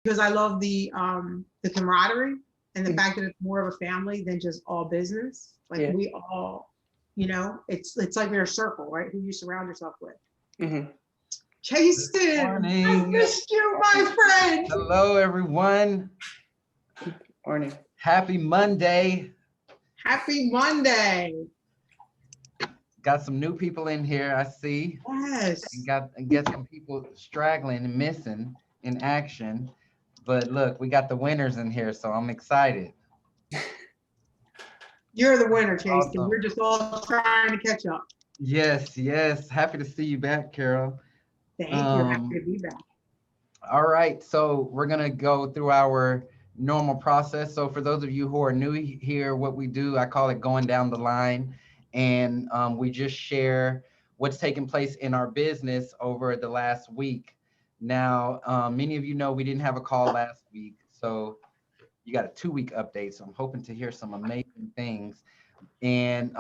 because I love the camaraderie and the fact that it's more of a family than just all business. Like Yeah. we all, it's like we're a circle, right? Who you surround yourself with. Mm-hmm. Chasten, I missed you, my friend. Hello, everyone. Morning. Happy Monday. Happy Monday. Got some new people in here, I see. Yes. And get some people straggling and missing in action. But look, we got the winners in here, so I'm excited. You're the winner, Chasten. Awesome. We're just all trying to catch up. Yes. Happy to see you back, Carol. Thank you. Happy to be back. All right, so we're gonna go through our normal process. So for those of you who are new here, what we do, I call it going down the line, and we just share what's taking place in our business over the last week. Now, many of you know we didn't have a call last week, so you got a 2-week update. So I'm hoping to hear some amazing things. And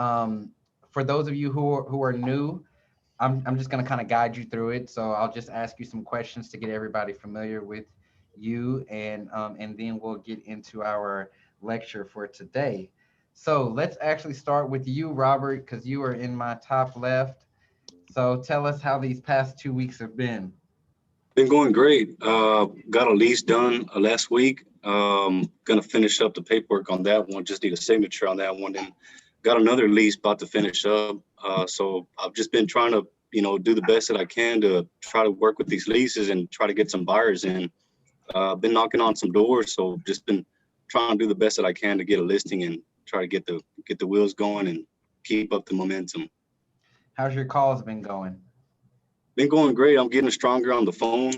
for those of you who are new, I'm just going to kind of guide you through it. So I'll just ask you some questions to get everybody familiar with you, and then we'll get into our lecture for today. So let's actually start with you, Robert, because you are in my top left. So tell us how these past 2 weeks have been. Been going great. Got a lease done last week. Gonna finish up the paperwork on that one. Just need a signature on that one. And got another lease about to finish up. So I've just been trying to, do the best that I can to try to work with these leases and try to get some buyers in. Been knocking on some doors, so just been trying to do the best that I can to get a listing and try to get the wheels going and keep up the momentum. How's your calls been going? Been going great. I'm getting stronger on the phone,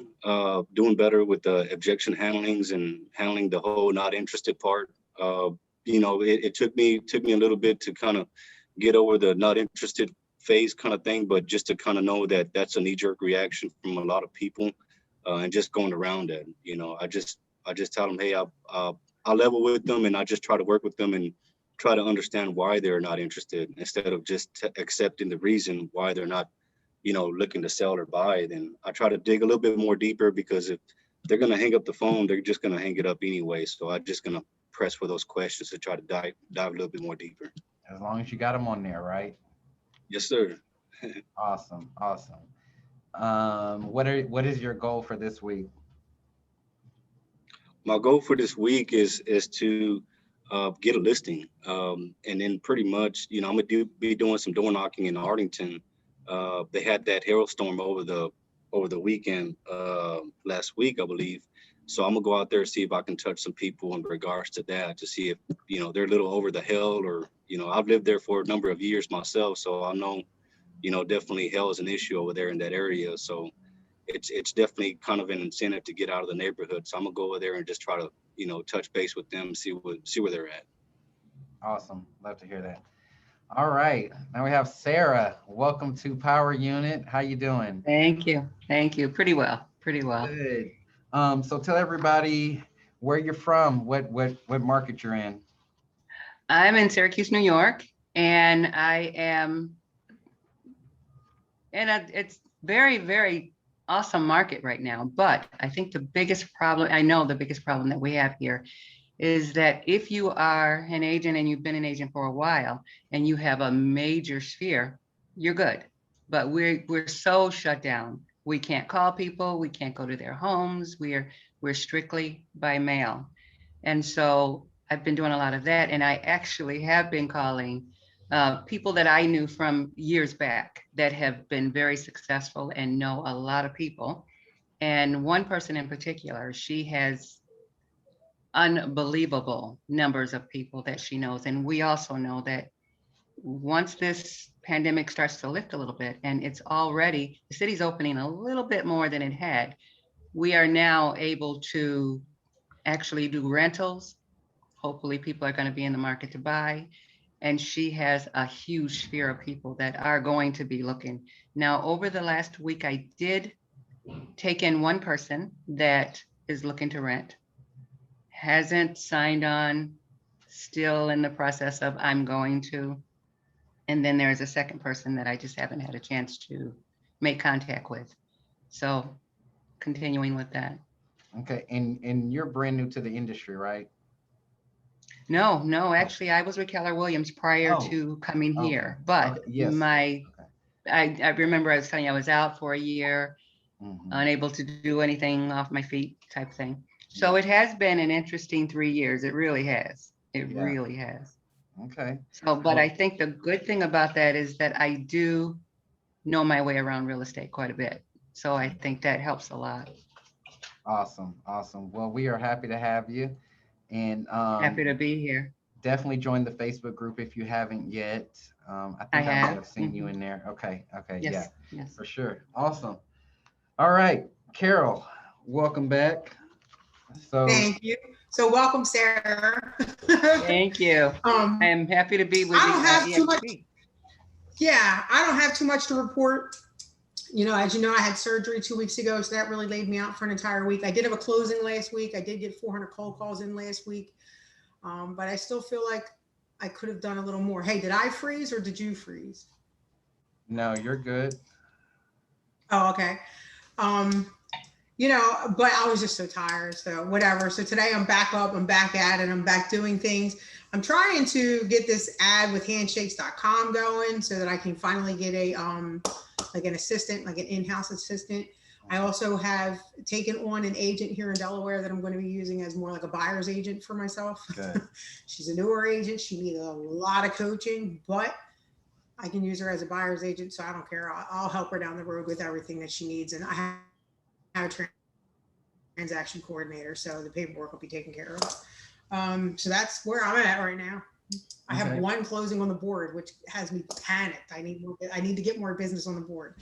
doing better with the objection handlings and handling the whole not interested part. It took me a little bit to kind of get over the not interested phase kind of thing, but just to kind of know that that's a knee-jerk reaction from a lot of people, and just going around that. I just tell them, hey, I level with them, and I just try to work with them and try to understand why they're not interested instead of just accepting the reason why they're not looking to sell or buy. Then I try to dig a little bit more deeper, because if they're going to hang up the phone, they're just going to hang it up anyway. So I'm just going to press for those questions to try to dive a little bit more deeper. As long as you got them on there, right? Yes, sir. Awesome. What is your goal for this week? My goal for this week is to get a listing, and then pretty much, I'm gonna be doing some door knocking in Arlington. They had that hailstorm over the weekend, last week, I believe. So I'm gonna go out there and see if I can touch some people in regards to that, to see if they're a little over the hill, or I've lived there for a number of years myself, so I know definitely hell is an issue over there in that area. So it's definitely kind of an incentive to get out of the neighborhood. So I'm gonna go over there and just try to touch base with them, see where they're at. Awesome. Love to hear that. All right. Now we have Sarah. Welcome to Power Unit. How you doing? Thank you. Pretty well. Good. So tell everybody where you're from, what market you're in. I'm in Syracuse, New York, and it's very, very awesome market right now. But I think the biggest problem that we have here is that if you are an agent and you've been an agent for a while and you have a major sphere, you're good. But we're so shut down. We can't call people. We can't go to their homes. We're strictly by mail. And so I've been doing a lot of that. And I actually have been calling people that I knew from years back that have been very successful and know a lot of people. And one person in particular, she has unbelievable numbers of people that she knows. And we also know that once this pandemic starts to lift a little bit, and the city's opening a little bit more than it had, we are now able to actually do rentals. Hopefully people are going to be in the market to buy. And she has a huge sphere of people that are going to be looking. Now, over the last week, I did take in one person that is looking to rent, hasn't signed on, still in the process of I'm going to. And then there's a second person that I just haven't had a chance to make contact with. So continuing with that. Okay, and you're brand new to the industry, right? No, actually, I was with Keller Williams prior Oh, to coming okay, here, but okay, yes, my, okay. I remember I was telling you I was out for a year, Mhm. unable to do anything off my feet type thing. So Yeah. it has been an interesting 3 years. It really has. It Yeah. really has. Okay. So, but Well, I think the good thing about that is that I do know my way around real estate quite a bit. So I think that helps a lot. awesome, awesome. Well, we are happy to have you, and Happy to be here. definitely join the Facebook group if you haven't yet. I I think I might have. have seen you in there. Okay, okay, yeah, Yes, yes. for sure. Awesome. All right, Carol, welcome back. So, Thank you. So welcome, Sarah. Thank you. I am happy to be with I the don't have too much. EXP. Yeah, I don't have too much to report. You know, as you know, I had surgery 2 weeks ago, so that really laid me out for an entire week. I did have a closing last week. I did get 400 cold calls in last week, but I still feel like I could have done a little more. Hey, did I freeze or did you freeze? no, you're good. Oh, okay. Um, you know, but I was just so tired. So whatever. So today I'm back up, I'm back at it, I'm back doing things. I'm trying to get this ad with handshakes.com going so that I can finally get a like an assistant, like an in-house assistant. I also have taken on an agent here in Delaware that I'm going to be using as more like a buyer's agent for myself. Good. She's a newer agent. She needs a lot of coaching, but I can use her as a buyer's agent. So I don't care. I'll help her down the road with everything that she needs. And I have a transaction coordinator, so the paperwork will be taken care of. So that's where I'm at right now. I have Okay. one closing on the board, which has me panicked. I need to get more business on the board.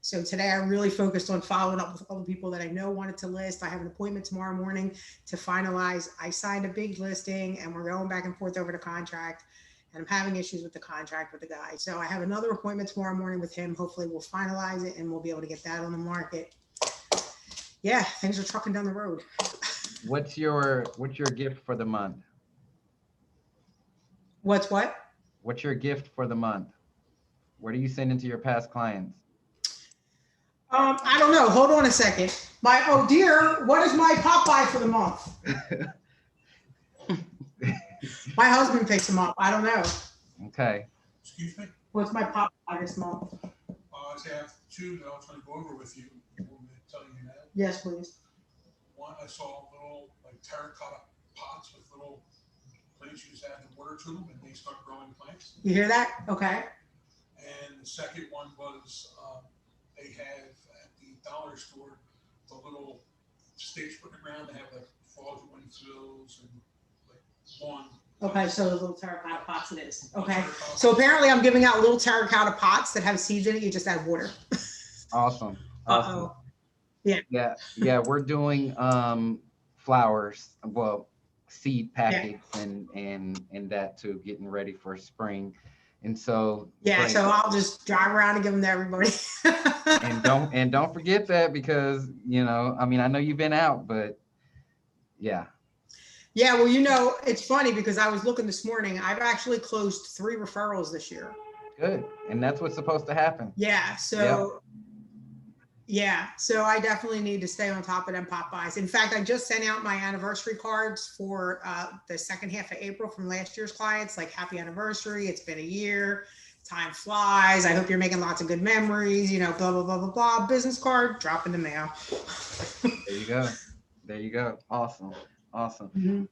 So today I really focused on following up with all the people that I know wanted to list. I have an appointment tomorrow morning to finalize. I signed a big listing and we're going back and forth over the contract. And I'm having issues with the contract with the guy. So I have another appointment tomorrow morning with him. Hopefully we'll finalize it and we'll be able to get that on the market. Yeah, things are trucking down the road. What's your gift for the month? What's what? What's your gift for the month? What are you sending to your past clients? I don't know. Hold on a second. Oh dear, what is my Popeye for the month? My husband picks them up. I don't know. Okay. Excuse me? What's my Popeye this month? I have two that I was going to go over with you. You want me to tell you now? Yes, please. One, I saw little like terracotta pots with little plants. You just add the water to them and they start growing plants. You hear that? Okay. And the second one was they have at the dollar store the little stakes put in the ground. They have like frogs and windfills and like lawn. Okay, so the little terracotta pots it is. Okay. So apparently I'm giving out little terracotta pots that have seeds in it. You just add water. Awesome. Awesome. Uh-oh. Yeah, we're doing flowers, well, seed packets and that too, getting ready for spring. And so Yeah, great. so I'll just drive around and give them to everybody. and don't forget that, because I mean, I know you've been out, but yeah. Yeah, well, it's funny because I was looking this morning. I've actually closed 3 referrals this year. Good. And that's what's supposed to happen. Yeah. So, so I definitely need to stay on top of them Popeyes. In fact, I just sent out my anniversary cards for the second half of April from last year's clients, like happy anniversary. It's been a year. Time flies. I hope you're making lots of good memories, blah, blah, blah, blah, blah. Business card, drop in the mail. There you go. There you go. Awesome. Awesome. Mm-hmm.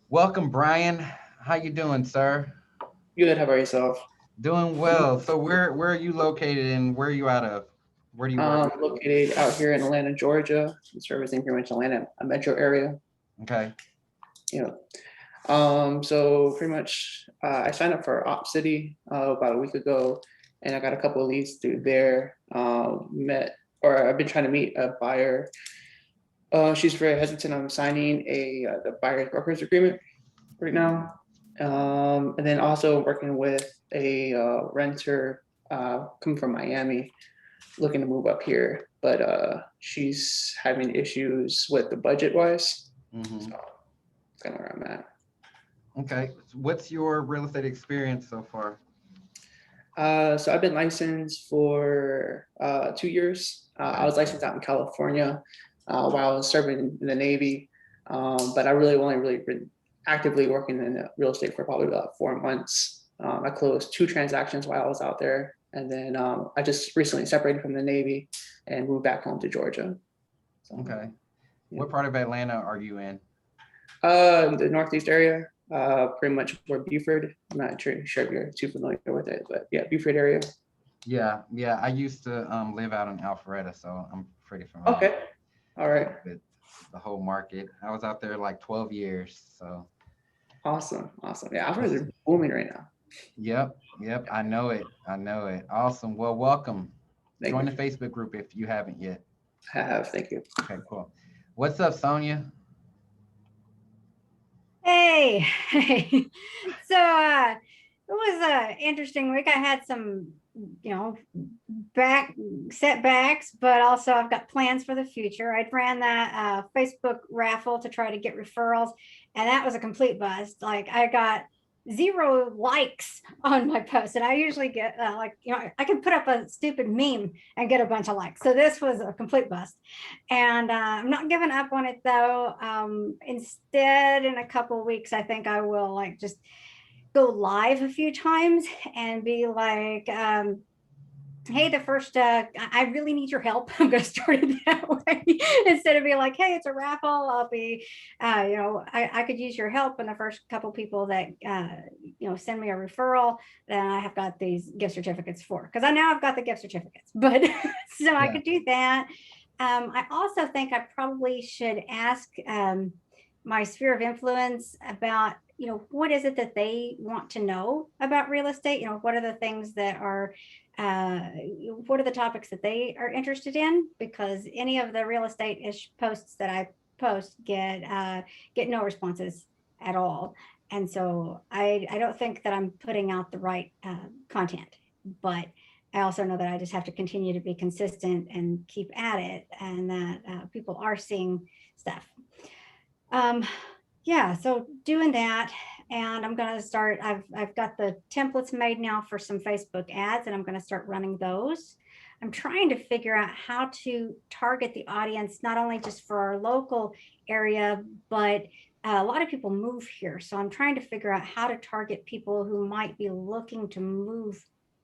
Welcome, Brian. How you doing, sir? Good. How about yourself? Doing well. So where are you located and where are you out of? Where do you work? I'm located out here in Atlanta, Georgia. I'm servicing pretty much Atlanta, a metro area. Okay. So pretty much I signed up for Op City about a week ago, and I got a couple of leads through there. I've been trying to meet a buyer. She's very hesitant on signing the buyer's broker's agreement right now. And then also working with a renter coming from Miami, looking to move up here, but she's having issues with the budget wise. Mm-hmm. So that's kind of where I'm at. Okay. What's your real estate experience so far? So I've been licensed for 2 years. I was licensed out in California, while I was serving in the Navy. But I really only really been actively working in real estate for probably about 4 months. I closed 2 transactions while I was out there. And then I just recently separated from the Navy and moved back home to Georgia. So, Okay. Yeah. What part of Atlanta are you in? The Northeast area, pretty much where Buford. I'm not sure if you're too familiar with it, but yeah, Buford area. Yeah, I used to live out in Alpharetta, so I'm pretty familiar. Okay, all right, With the whole market. I was out there like 12 years, so. awesome. Yeah, Alpharetta is booming right now. Yep, I know it. Awesome. Well, welcome. Thank Join you. the Facebook group if you haven't yet. Thank you. Okay, cool. What's up, Sonia? Hey, so it was an interesting week. I had some, setbacks, but also I've got plans for the future. I ran that Facebook raffle to try to get referrals, and that was a complete bust. Like I got 0 likes on my post, and I usually get I can put up a stupid meme and get a bunch of likes. So this was a complete bust, and I'm not giving up on it though. Instead, in a couple of weeks, I think I will just go live a few times and be like, hey, I really need your help. I'm going to start it that way instead of being like, hey, it's a raffle. I'll be, I could use your help. And the first couple people that, send me a referral, then I have got these gift certificates for, because I've got the gift certificates, but so yeah. I could do that. I also think I probably should ask my sphere of influence about, what is it that they want to know about real estate? What are the things that are, what are the topics that they are interested in? Because any of the real estate-ish posts that I post get no responses at all. And so I don't think that I'm putting out the right content, but I also know that I just have to continue to be consistent and keep at it, and that people are seeing stuff. Yeah, so doing that, and I'm going to start, I've got the templates made now for some Facebook ads, and I'm going to start running those. I'm trying to figure out how to target the audience, not only just for our local area, but a lot of people move here. So I'm trying to figure out how to target people who might be looking to move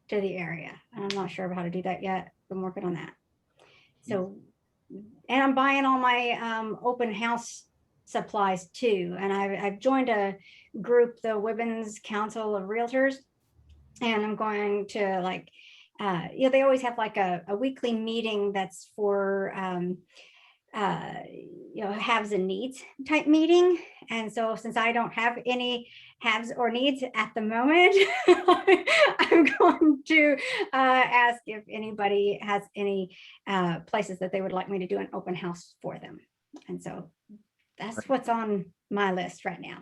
to the area. And I'm not sure about how to do that yet. I'm working on that. So, and I'm buying all my open house supplies too. And I've joined a group, the Women's Council of Realtors, and I'm going to they always have a weekly meeting that's for haves and needs type meeting. And so since I don't have any haves or needs at the moment, I'm going to ask if anybody has any places that they would like me to do an open house for them. And so that's what's on my list right now.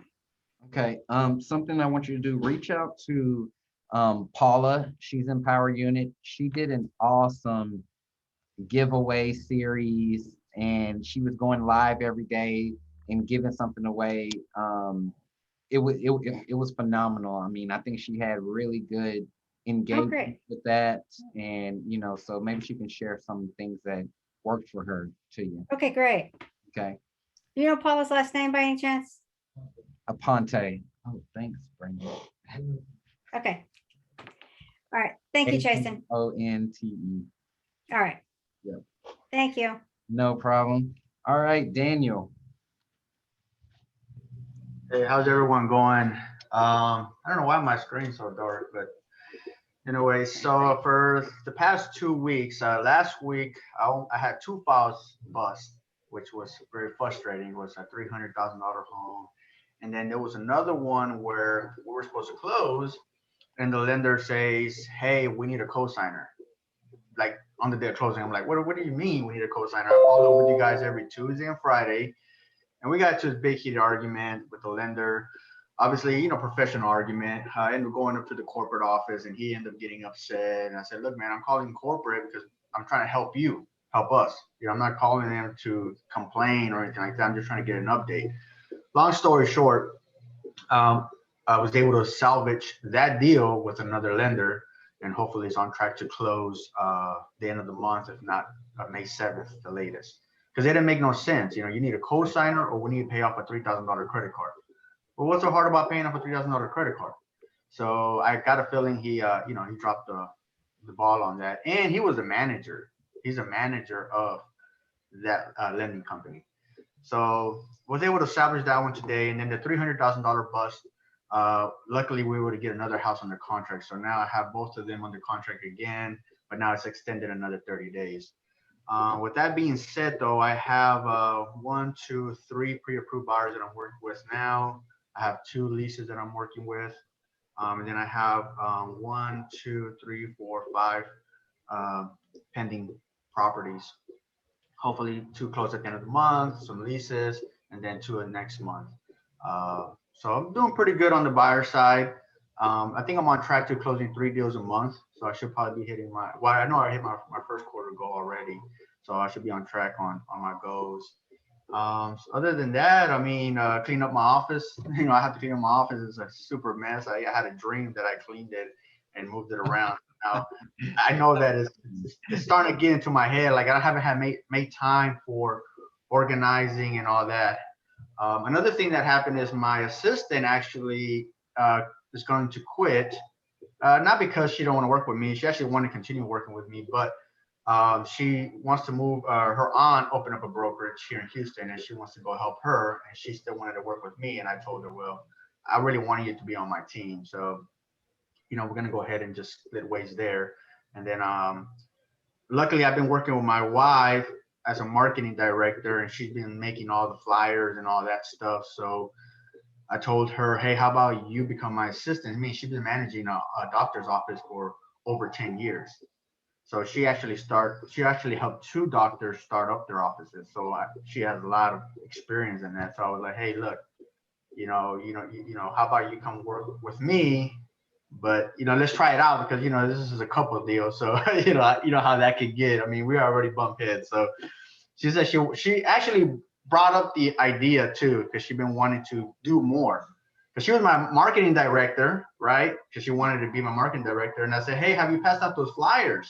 Okay, something I want you to do, reach out to Paula. She's in Power Unit. She did an awesome giveaway series, and she was going live every day and giving something away. It was phenomenal. I mean, I think she had really good engagement with that, and so maybe she can share some things that worked for her to you. Okay, great. Okay. You know Paula's last name by any chance? Aponte. Oh, thanks, Brandon. Okay. All right. Thank you, Jason. Onte. All right. Yep. Thank you. No problem. All right, Daniel. Hey, how's everyone going? I don't know why my screen's so dark, but anyway, so for the past 2 weeks, last week I had 2 files bust, which was very frustrating. It was a $300,000 home. And then there was another one where we were supposed to close, and the lender says, hey, we need a cosigner. Like on the day of closing, I'm like, what do you mean we need a cosigner? I follow up with you guys every Tuesday and Friday. And we got to this big heated argument with the lender. Obviously, professional argument. I ended up going up to the corporate office, and he ended up getting upset. And I said, look, man, I'm calling corporate because I'm trying to help you, help us. I'm not calling them to complain or anything like that. I'm just trying to get an update. Long story short, I was able to salvage that deal with another lender, and hopefully it's on track to close the end of the month, if not May 7th, the latest. because it didn't make no sense. You know, you need a co-signer or we need to pay off a $3,000 credit card. Well, what's so hard about paying off a $3,000 credit card? So I got a feeling he, you know, he dropped the ball on that. And he was a manager. He's a manager of that lending company. So was able to salvage that one today. And then the $300,000 bust, luckily we were able to get another house under contract. So now I have both of them under contract again, but now it's extended another 30 days. With that being said, though, I have 1, 2, 3 pre-approved buyers that I'm working with now. I have 2 leases that I'm working with. And then I have 1, 2, 3, 4, 5 pending properties. Hopefully 2 close at the end of the month, some leases, and then 2 in next month. So I'm doing pretty good on the buyer side. I think I'm on track to closing 3 deals a month. So I should probably be hitting my, well, I know I hit my first quarter goal already. So I should be on track on my goals. So other than that, I mean, clean up my office. You know, I have to clean up my office. It's a super mess. I had a dream that I cleaned it and moved it around. Now, I know that it's starting to get into my head. Like I haven't had made time for organizing and all that. Another thing that happened is my assistant actually is going to quit. Not because she don't want to work with me. She actually wanted to continue working with me, but she wants to move. Her aunt opened up a brokerage here in Houston, and she wants to go help her. And she still wanted to work with me. And I told her, well, I really wanted you to be on my team. So, you know, we're gonna go ahead and just split ways there. And then, luckily, I've been working with my wife as a marketing director, and she's been making all the flyers and all that stuff. So I told her, hey, how about you become my assistant? I mean, she's been managing a doctor's office for over 10 years. So she actually helped 2 doctors start up their offices. So she has a lot of experience in that. So I was like, hey, look, you know, how about you come work with me? But, you know, let's try it out because, you know, this is a couple deal. So, you know how that could get. I mean, we already bumped heads. So she said she actually brought up the idea too, because she'd been wanting to do more. Because she was my marketing director, right? Because she wanted to be my marketing director. And I said, hey, have you passed out those flyers,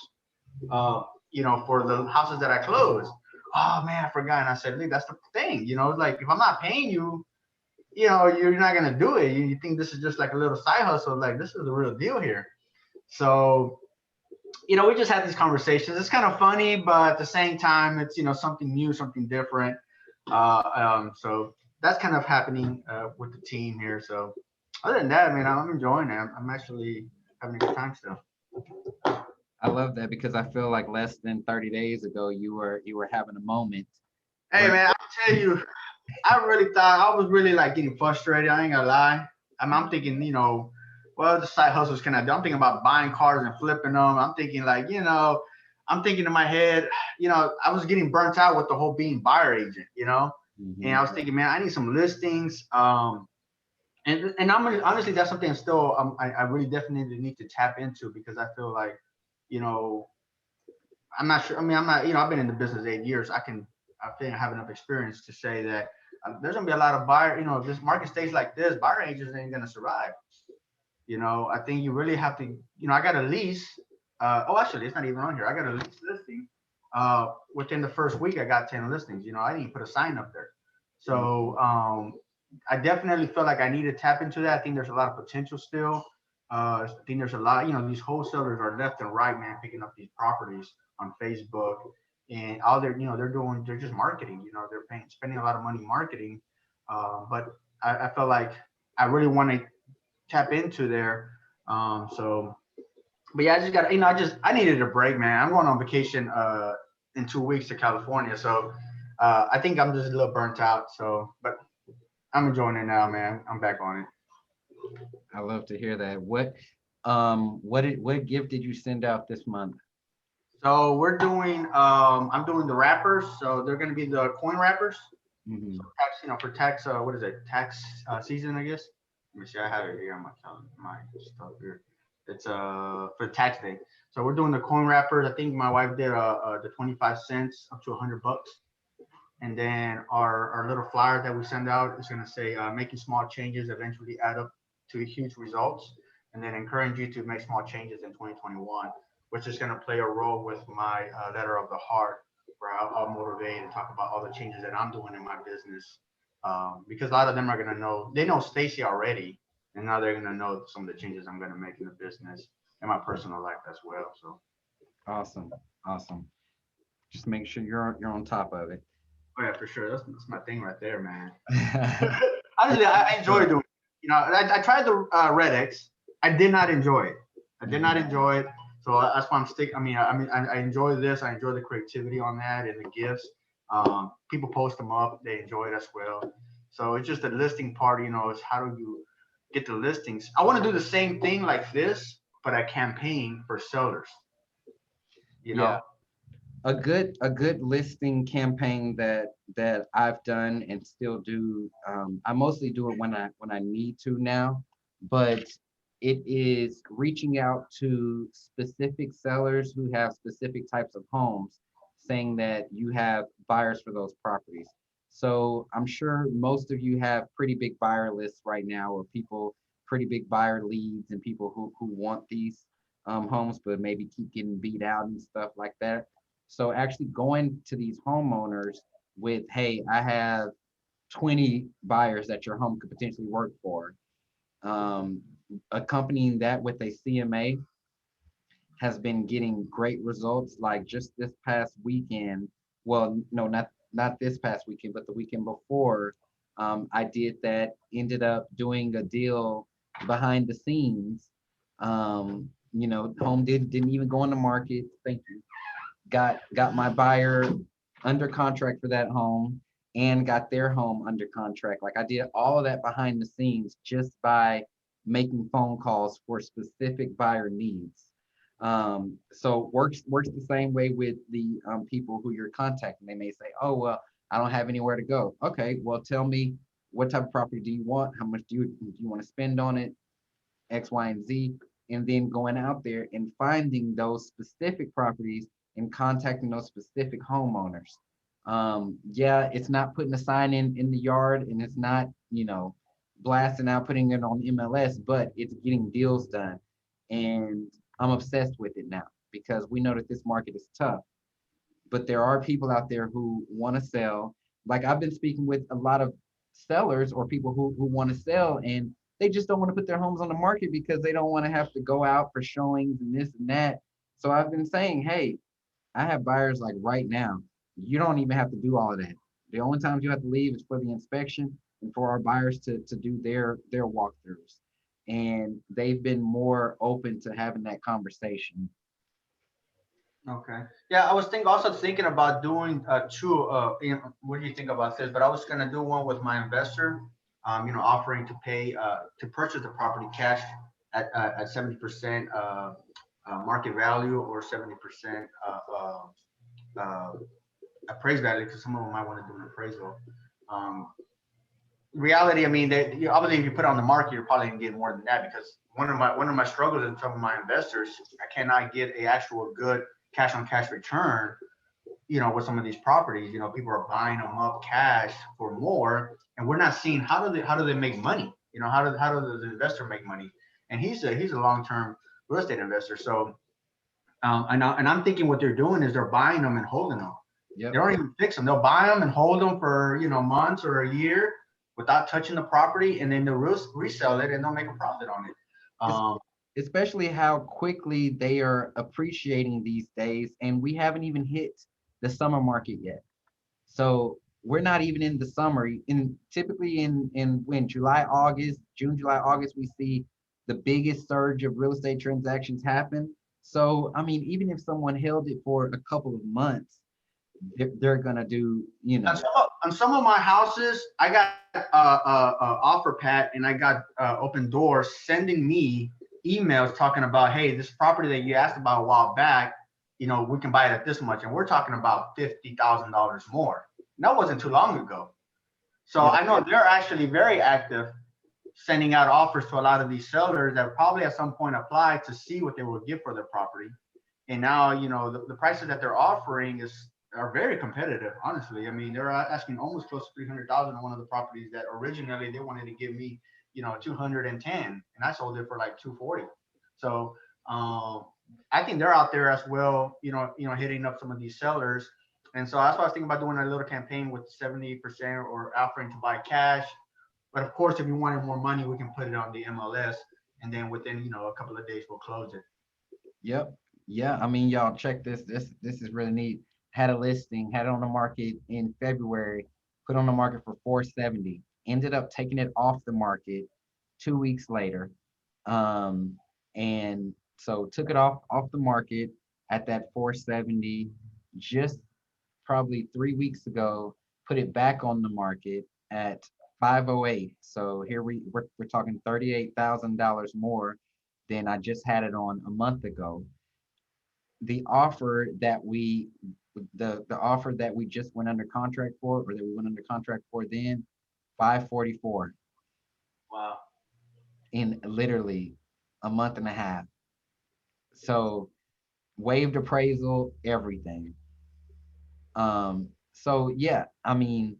you know, for the houses that I closed? Oh, man, I forgot. And I said, Lee, that's the thing. You know, like if I'm not paying you, you know, you're not going to do it. You think this is just like a little side hustle. Like this is the real deal here. So, you know, we just had these conversations. It's kind of funny, but at the same time, it's, you know, something new, something different. So that's kind of happening with the team here. So other than that, I mean, I'm enjoying it. I'm actually having a good time still. I love that because I feel like less than 30 days ago, you were having a moment. Hey, man, I'll tell you, I really thought I was really like getting frustrated. I ain't gonna lie. I'm thinking, you know, well, the side hustles can I do? I'm thinking about buying cars and flipping them. I'm thinking like, you know, I'm thinking in my head, you know, I was getting burnt out with the whole being buyer agent, you know, and I was thinking, man, I need some listings. And I'm honestly, that's something still I really definitely need to tap into because I feel like, you know, I'm not sure. I mean, I'm not, you know, I've been in the business 8 years. I think I have enough experience to say that there's gonna be a lot of buyer, you know, if this market stays like this, buyer agents ain't gonna survive. You know, I think you really have to, you know, I got a lease. Actually, it's not even on here. I got a lease listing. Within the first week, I got 10 listings. You know, I didn't put a sign up there. So I definitely feel like I need to tap into that. I think there's a lot of potential still. I think there's a lot, you know, these wholesalers are left and right, man, picking up these properties on Facebook. And all they're, you know, they're just marketing, you know, they're spending a lot of money marketing. But I feel like I really want to tap into there. But yeah, I just got, you know, I needed a break, man. I'm going on vacation in 2 weeks to California. So I think I'm just a little burnt out. So, but I'm enjoying it now, man. I'm back on it. I love to hear that. What gift did you send out this month? So we're doing, I'm doing the wrappers. So they're going to be the coin wrappers. So tax, you know, for tax, what is it? Tax season, I guess. Let me see. I have it here on my stuff here. It's for tax day. So we're doing the coin wrappers. I think my wife did the 25 cents up to $100. And then our little flyer that we send out is going to say making small changes eventually add up to huge results. And then encourage you to make small changes in 2021, which is going to play a role with my letter of the heart where I'll motivate and talk about all the changes that I'm doing in my business. Because a lot of them are gonna know, they know Stacy already, and now they're gonna know some of the changes I'm gonna make in the business and my personal life as well. So, Awesome, awesome. Just make sure you're on top of it. oh yeah, for sure, that's my thing right there, man. Honestly, I enjoy doing. I tried the Red X. I did not enjoy it. I did not enjoy it. So that's why I'm sticking. I enjoy this. I enjoy the creativity on that and the gifts. People post them up. They enjoy it as well. So it's just the listing part. Is how do you get the listings? I want to do the same thing like this, but I campaign for sellers. Yeah. A good listing campaign that I've done and still do. I mostly do it when I need to now, but it is reaching out to specific sellers who have specific types of homes, saying that you have buyers for those properties. So I'm sure most of you have pretty big buyer lists right now, or pretty big buyer leads, and people who want these homes, but maybe keep getting beat out and stuff like that. So actually going to these homeowners with, hey, I have 20 buyers that your home could potentially work for. Accompanying that with a CMA has been getting great results. Like just this past weekend, well, no, not this past weekend, but the weekend before, I did that, ended up doing a deal behind the scenes. Home didn't even go on the market. Thank you. Got my buyer under contract for that home and got their home under contract. Like I did all of that behind the scenes just by making phone calls for specific buyer needs. So works the same way with the people who you're contacting. They may say, oh, well, I don't have anywhere to go. Okay, well, tell me what type of property do you want? How much do you want to spend on it? X, Y, and Z. And then going out there and finding those specific properties and contacting those specific homeowners. Yeah, it's not putting a sign in the yard, and it's not, blasting out, putting it on MLS, but it's getting deals done. And I'm obsessed with it now because we know that this market is tough, but there are people out there who want to sell. Like I've been speaking with a lot of sellers or people who want to sell, and they just don't want to put their homes on the market because they don't want to have to go out for showings and this and that. So I've been saying, hey, I have buyers like right now. You don't even have to do all of that. The only times you have to leave is for the inspection and for our buyers to do their walkthroughs. And they've been more open to having that conversation. Okay. Yeah, I was also thinking about doing two. What do you think about this? But I was gonna do one with my investor. Offering to pay to purchase the property cash at 70% market value or 70% appraised value, because some of them might want to do an appraisal. Reality, I mean, obviously if you put it on the market, you're probably gonna get more than that, because one of my struggles in some of my investors, I cannot get a actual good cash on cash return. With some of these properties, people are buying them up cash for more, and we're not seeing how do they make money? How does the investor make money? And he's a long-term real estate investor. So, and I'm thinking what they're doing is they're buying them and holding them. Yep. They don't even fix them. They'll buy them and hold them for months or a year without touching the property, and then they'll resell it and they'll make a profit on it. Especially how quickly they are appreciating these days, and we haven't even hit the summer market yet. So we're not even in the summer. Typically in when June, July, August, we see the biggest surge of real estate transactions happen. So I mean, even if someone held it for a couple of months, they're gonna do, On some of my houses, I got offer pat, and I got Open Doors sending me emails talking about, hey, this property that you asked about a while back, we can buy it at this much, and we're talking about $50,000 more. And that wasn't too long ago. So I know they're actually very active, sending out offers to a lot of these sellers that probably at some point applied to see what they will get for their property. And now, the prices that they're offering are very competitive, honestly. I mean, they're asking almost close to $300,000 on one of the properties that originally they wanted to give me, 210, and I sold it for like 240. So I think they're out there as well, hitting up some of these sellers. And so that's why I was thinking about doing a little campaign with 70% or offering to buy cash. But of course, if you wanted more money, we can put it on the MLS, and then within, a couple of days, we'll close it. Yep. Yeah. I mean, y'all check this. This is really neat. Had a listing, had it on the market in February, put on the market for 470. Ended up taking it off the market 2 weeks later. And so took it off the market at that 470. Just probably 3 weeks ago, put it back on the market at 508. So here we're talking $38,000 more than I just had it on a month ago. The offer that we the offer that we just went under contract for, or that we went under contract for then, 544 Wow. in literally a month and a half. So waived appraisal, everything. So yeah, I mean,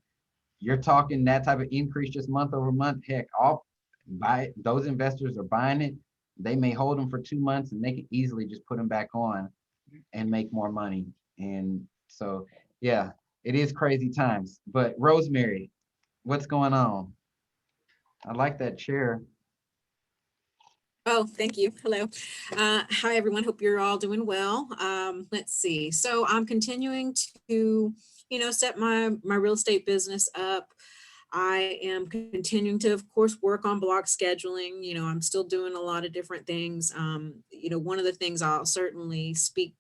you're talking that type of increase just month over month. Heck, all buy those investors are buying it. They may hold them for 2 months and they can easily just put them back on and make more money. And so, yeah, it is crazy times. But Rosemary, what's going on? I like that chair. Oh, thank you. Hello. Hi, everyone. Hope you're all doing well. Let's see. So I'm continuing to, set my real estate business up. I am continuing to, of course, work on block scheduling. I'm still doing a lot of different things. One of the things I'll certainly speak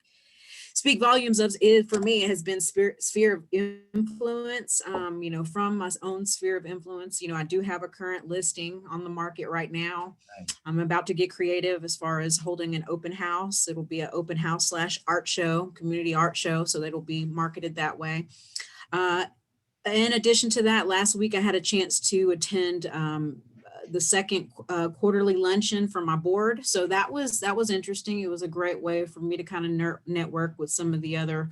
volumes of is, for me, it has been sphere of influence. From my own sphere of influence, I do have a current listing on the market right now. I'm about to get creative as far as holding an open house. It'll be an open house / art show, community art show. So that'll be marketed that way. In addition to that, last week I had a chance to attend the second quarterly luncheon for my board. So that was interesting. It was a great way for me to kind of network with some of the other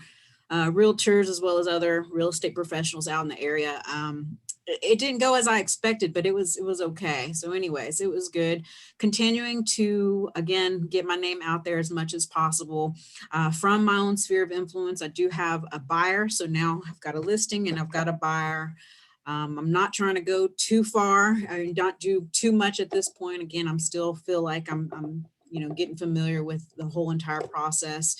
realtors, as well as other real estate professionals out in the area. It didn't go as I expected, but it was okay. So anyways, it was good. Continuing to, again, get my name out there as much as possible. From my own sphere of influence, I do have a buyer. So now I've got a listing and I've got a buyer. I'm not trying to go too far. I not do too much at this point. Again, I'm still feel like I'm getting familiar with the whole entire process.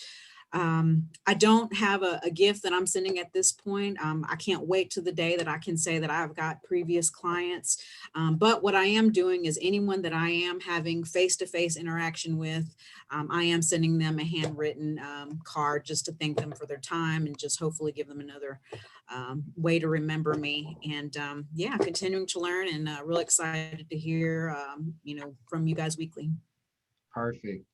I don't have a gift that I'm sending at this point. I can't wait to the day that I can say that I've got previous clients. But what I am doing is anyone that I am having face-to-face interaction with, I am sending them a handwritten card just to thank them for their time and just hopefully give them another way to remember me. And yeah, continuing to learn and really excited to hear, from you guys weekly. Perfect.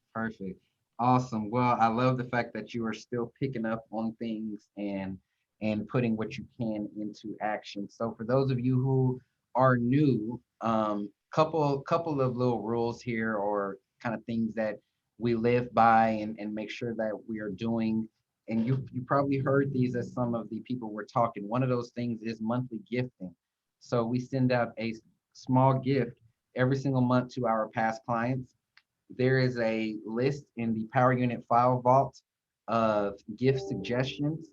Awesome. Well, I love the fact that you are still picking up on things and putting what you can into action. So for those of you who are new, couple of little rules here, or kind of things that we live by and make sure that we are doing. And you probably heard these as some of the people were talking. One of those things is monthly gifting. So we send out a small gift every single month to our past clients. There is a list in the Power Unit File Vault of gift suggestions.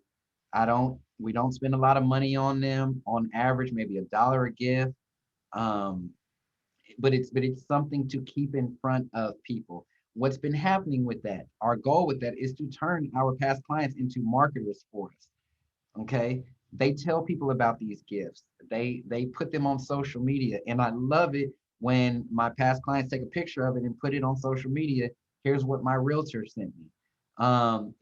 We don't spend a lot of money on them. On average, maybe $1 a gift. But it's something to keep in front of people. What's been happening with that? Our goal with that is to turn our past clients into marketers for us. Okay. They tell people about these gifts. They put them on social media. And I love it when my past clients take a picture of it and put it on social media. Here's what my realtor sent me.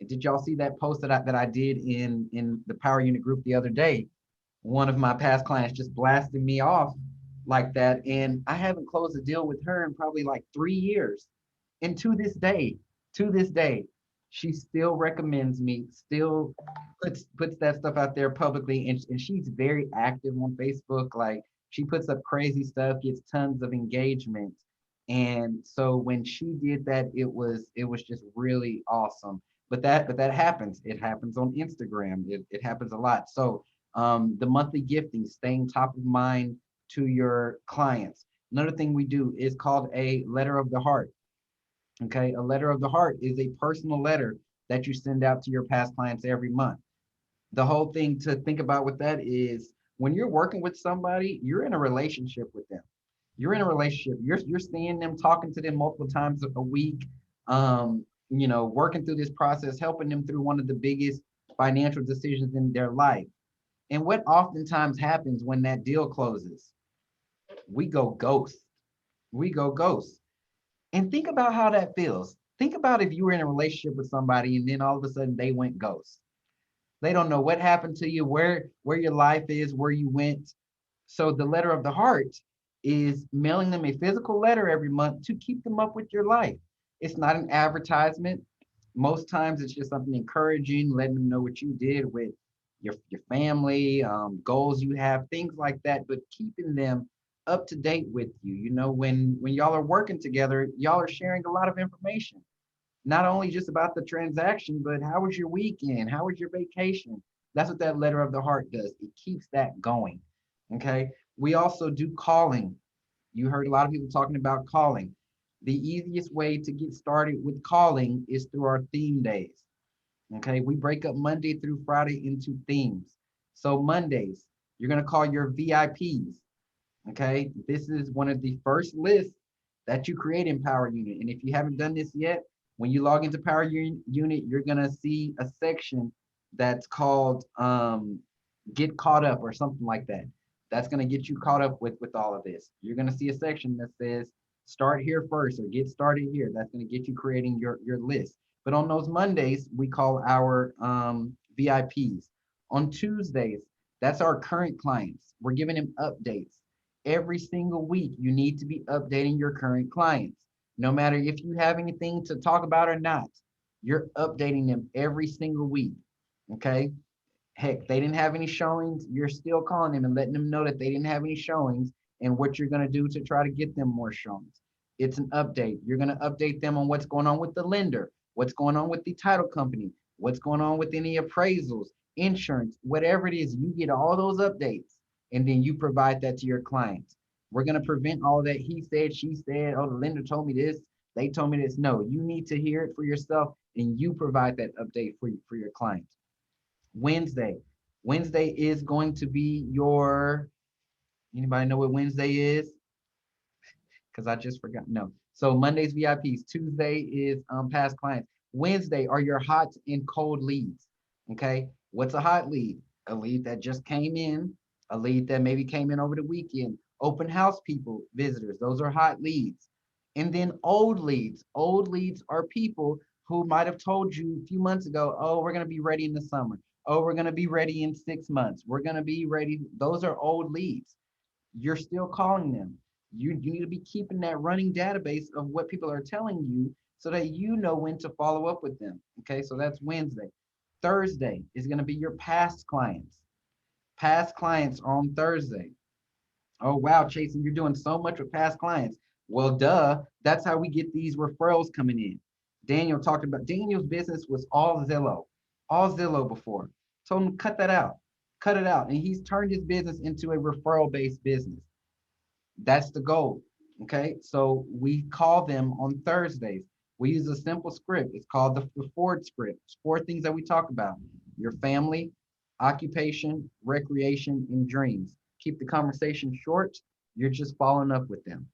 Did y'all see that post that I did in the Power Unit group the other day? One of my past clients just blasted me off like that. And I haven't closed a deal with her in probably like 3 years. And to this day, she still recommends me, still puts that stuff out there publicly. And she's very active on Facebook. Like, she puts up crazy stuff, gets tons of engagement. And so when she did that, it was just really awesome. But that happens. It happens on Instagram. It happens a lot. So the monthly gifting, staying top of mind to your clients. Another thing we do is called a letter of the heart. Okay, a letter of the heart is a personal letter that you send out to your past clients every month. The whole thing to think about with that is when you're working with somebody, you're in a relationship with them. You're in a relationship. You're seeing them, talking to them multiple times a week, working through this process, helping them through one of the biggest financial decisions in their life. And what oftentimes happens when that deal closes, we go ghost. We go ghost. And think about how that feels. Think about if you were in a relationship with somebody and then all of a sudden they went ghost. They don't know what happened to you, where your life is, where you went. So the letter of the heart is mailing them a physical letter every month to keep them up with your life. It's not an advertisement. Most times it's just something encouraging, letting them know what you did with your family, goals you have, things like that, but keeping them up to date with you. You know, when y'all are working together, y'all are sharing a lot of information, not only just about the transaction, but how was your weekend? How was your vacation? That's what that letter of the heart does. It keeps that going. Okay. We also do calling. You heard a lot of people talking about calling. The easiest way to get started with calling is through our theme days. Okay. We break up Monday through Friday into themes. So Mondays, you're going to call your VIPs. Okay. This is one of the first lists that you create in Power Unit. And if you haven't done this yet, when you log into Power Unit, you're going to see a section that's called Get Caught Up or something like that. That's going to get you caught up with all of this. You're going to see a section that says Start Here First or Get Started Here. That's going to get you creating your list. But on those Mondays, we call our VIPs. On Tuesdays, that's our current clients. We're giving them updates. Every single week, you need to be updating your current clients. No matter if you have anything to talk about or not, you're updating them every single week. Okay. Heck, they didn't have any showings. You're still calling them and letting them know that they didn't have any showings and what you're going to do to try to get them more showings. It's an update. You're going to update them on what's going on with the lender, what's going on with the title company, what's going on with any appraisals, insurance, whatever it is. You get all those updates and then you provide that to your clients. We're going to prevent all that he said, she said, oh, the lender told me this, they told me this. No, you need to hear it for yourself and you provide that update for your clients. Wednesday is going to be your, anybody know what Wednesday is? Because I just forgot. No. So Monday's VIPs, Tuesday is past clients. Wednesday are your hot and cold leads. Okay. What's a hot lead? A lead that just came in, a lead that maybe came in over the weekend, open house people, visitors. Those are hot leads. And then old leads. Old leads are people who might have told you a few months ago, oh, we're going to be ready in the summer. Oh, we're going to be ready in 6 months. We're going to be ready. Those are old leads. You're still calling them. You need to be keeping that running database of what people are telling you so that you know when to follow up with them. Okay, so that's Wednesday. Thursday is going to be your past clients. Past clients are on Thursday. Oh, wow, Chasen, you're doing so much with past clients. Well, duh, that's how we get these referrals coming in. Daniel talked about, Daniel's business was all Zillow before. Told him cut that out, cut it out. And he's turned his business into a referral-based business. That's the goal, okay? So we call them on Thursdays. We use a simple script. It's called the Ford script. It's 4 things that we talk about: your family, occupation, recreation, and dreams. Keep the conversation short. You're just following up with them,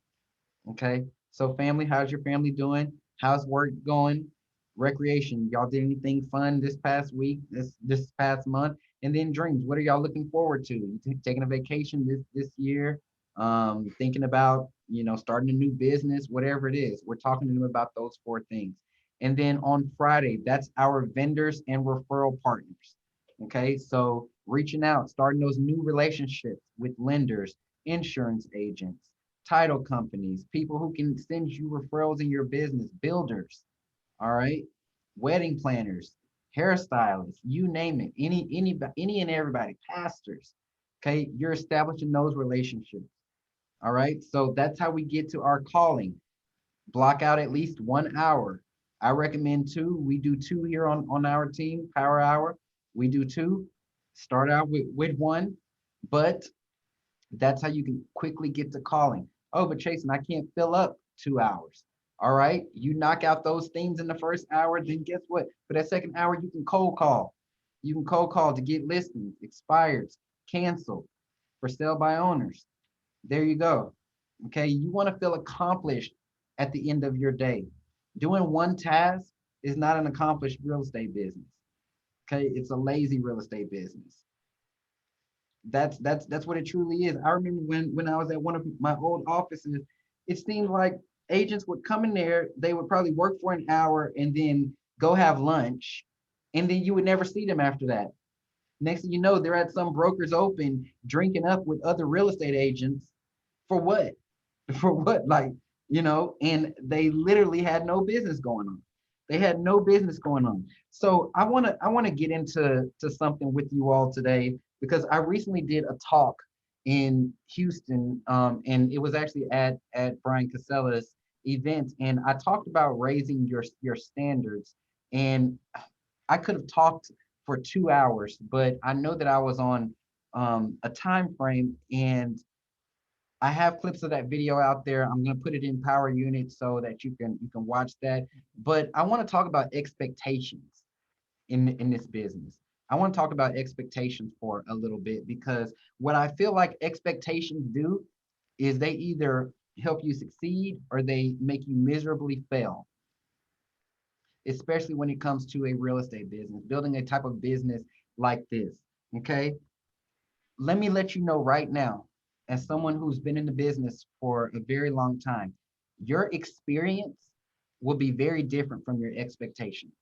okay? So family, how's your family doing? How's work going? Recreation, y'all did anything fun this past week, this past month? And then dreams, what are y'all looking forward to? You taking a vacation this year? Thinking about, starting a new business, whatever it is. We're talking to them about those 4 things. And then on Friday, that's our vendors and referral partners. Okay, so reaching out, starting those new relationships with lenders, insurance agents, title companies, people who can send you referrals in your business, builders, all right, wedding planners, hairstylists, you name it, any and everybody, pastors. Okay, you're establishing those relationships. All right, so that's how we get to our calling. Block out at least 1 hour. I recommend 2. We do 2 here on our team, Power Hour. We do 2. Start out with 1, but that's how you can quickly get to calling. Oh, but Chasen, I can't fill up 2 hours. All right, you knock out those things in the first hour, then guess what? For that second hour, you can cold call. You can cold call to get listings, expireds, canceled, for sale by owners. There you go. Okay, you want to feel accomplished at the end of your day. Doing one task is not an accomplished real estate business. Okay, it's a lazy real estate business. That's what it truly is. I remember when I was at one of my old offices, it seemed like agents would come in there, they would probably work for an hour and then go have lunch, and then you would never see them after that. Next thing you know, they're at some broker's open drinking up with other real estate agents. For what? For what? Like, and they literally had no business going on. They had no business going on. So I wanna get into something with you all today, because I recently did a talk in Houston, and it was actually at Brian Casella's event, and I talked about raising your standards. And I could have talked for 2 hours, but I know that I was on a time frame, and I have clips of that video out there. I'm going to put it in Power Unit so that you can watch that. But I want to talk about expectations in this business. I want to talk about expectations for a little bit, because what I feel like expectations do is they either help you succeed or they make you miserably fail, especially when it comes to a real estate business, building a type of business like this. Okay. Let me let you know right now, as someone who's been in the business for a very long time, your experience will be very different from your expectations.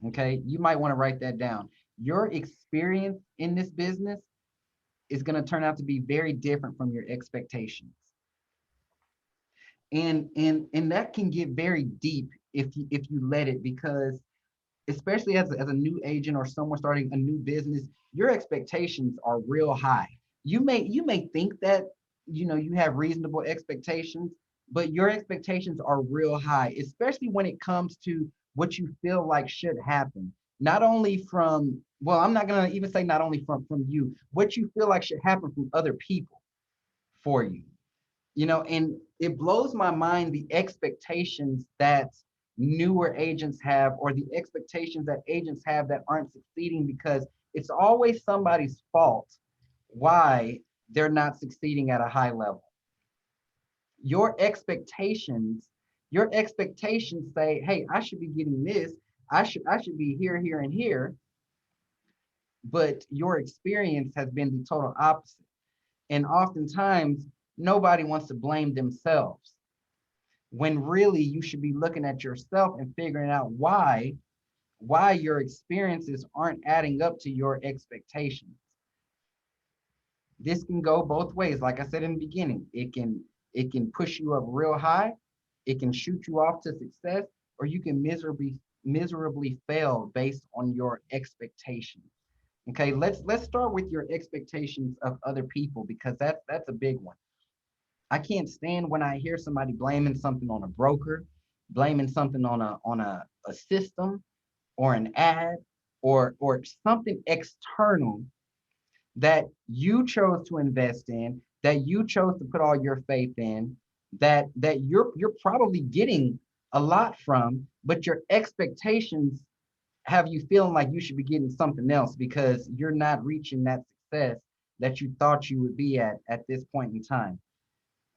Okay. You might want to write that down. Your experience in this business is going to turn out to be very different from your expectations. And that can get very deep if you let it, because especially as a new agent or someone starting a new business, your expectations are real high. You may think that you have reasonable expectations, but your expectations are real high, especially when it comes to what you feel like should happen. Not only from, well, I'm not gonna even say not only from you, what you feel like should happen from other people for you. And it blows my mind the expectations that newer agents have, or the expectations that agents have that aren't succeeding, because it's always somebody's fault why they're not succeeding at a high level. Your expectations say, hey, I should be getting this, I should be here, here, and here, but your experience has been the total opposite. And oftentimes nobody wants to blame themselves, when really you should be looking at yourself and figuring out why your experiences aren't adding up to your expectations. This can go both ways. Like I said in the beginning, it can push you up real high, it can shoot you off to success, or you can miserably fail based on your expectations. Okay, let's start with your expectations of other people, because that's a big one. I can't stand when I hear somebody blaming something on a broker, blaming something on a system or an ad or something external that you chose to invest in, that you chose to put all your faith in, that you're probably getting a lot from, but your expectations have you feeling like you should be getting something else because you're not reaching that success that you thought you would be at this point in time.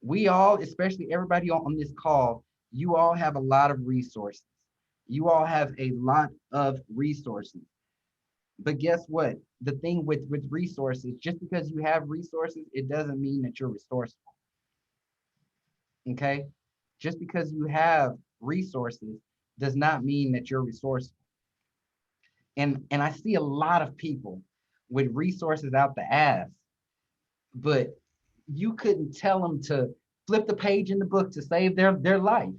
We all, especially everybody on this call, you all have a lot of resources. You all have a lot of resources. But guess what? The thing with resources, just because you have resources, it doesn't mean that you're resourceful. Okay? Just because you have resources does not mean that you're resourceful. And I see a lot of people with resources out the ass, but you couldn't tell them to flip the page in the book to save their life.